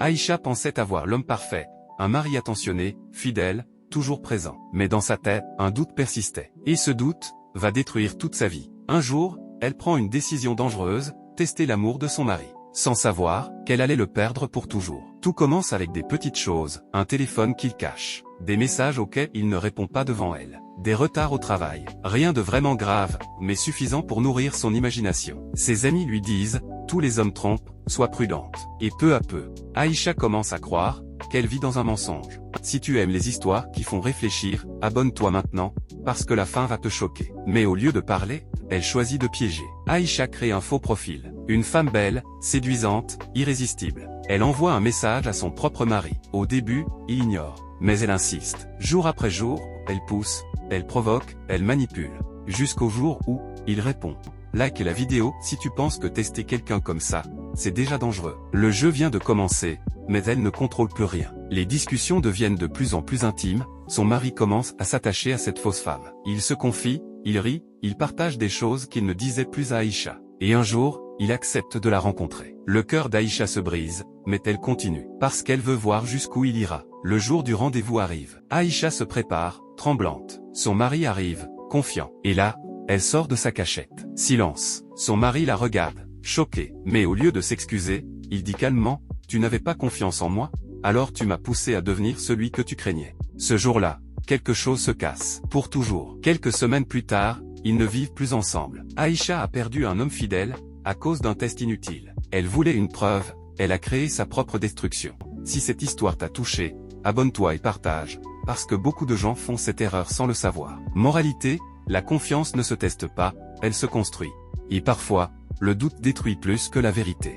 Aïcha pensait avoir l'homme parfait, un mari attentionné, fidèle, toujours présent. Mais dans sa tête, un doute persistait. Et ce doute va détruire toute sa vie. Un jour, elle prend une décision dangereuse, tester l'amour de son mari, sans savoir qu'elle allait le perdre pour toujours. Tout commence avec des petites choses, un téléphone qu'il cache, des messages auxquels il ne répond pas devant elle, des retards au travail. Rien de vraiment grave, mais suffisant pour nourrir son imagination. Ses amis lui disent « Tous les hommes trompent, sois prudente ». Et peu à peu, Aïcha commence à croire qu'elle vit dans un mensonge. Si tu aimes les histoires qui font réfléchir, abonne-toi maintenant, parce que la fin va te choquer. Mais au lieu de parler, elle choisit de piéger. Aïcha crée un faux profil. Une femme belle, séduisante, irrésistible. Elle envoie un message à son propre mari. Au début, il ignore. Mais elle insiste. Jour après jour, elle pousse, elle provoque, elle manipule. Jusqu'au jour où, il répond. Like la vidéo si tu penses que tester quelqu'un comme ça, c'est déjà dangereux. Le jeu vient de commencer, mais elle ne contrôle plus rien. Les discussions deviennent de plus en plus intimes, son mari commence à s'attacher à cette fausse femme. Il se confie, il rit, il partage des choses qu'il ne disait plus à Aïcha. Et un jour, il accepte de la rencontrer. Le cœur d'Aïcha se brise, mais elle continue, parce qu'elle veut voir jusqu'où il ira. Le jour du rendez-vous arrive. Aïcha se prépare, tremblante. Son mari arrive, confiant. Et là, elle sort de sa cachette. Silence. Son mari la regarde, choqué. Mais au lieu de s'excuser, il dit calmement, « Tu n'avais pas confiance en moi, alors tu m'as poussé à devenir celui que tu craignais. » Ce jour-là, quelque chose se casse. Pour toujours. Quelques semaines plus tard, ils ne vivent plus ensemble. Aïcha a perdu un homme fidèle, à cause d'un test inutile. Elle voulait une preuve, elle a créé sa propre destruction. Si cette histoire t'a touché, abonne-toi et partage, parce que beaucoup de gens font cette erreur sans le savoir. Moralité, la confiance ne se teste pas, elle se construit. Et parfois, le doute détruit plus que la vérité.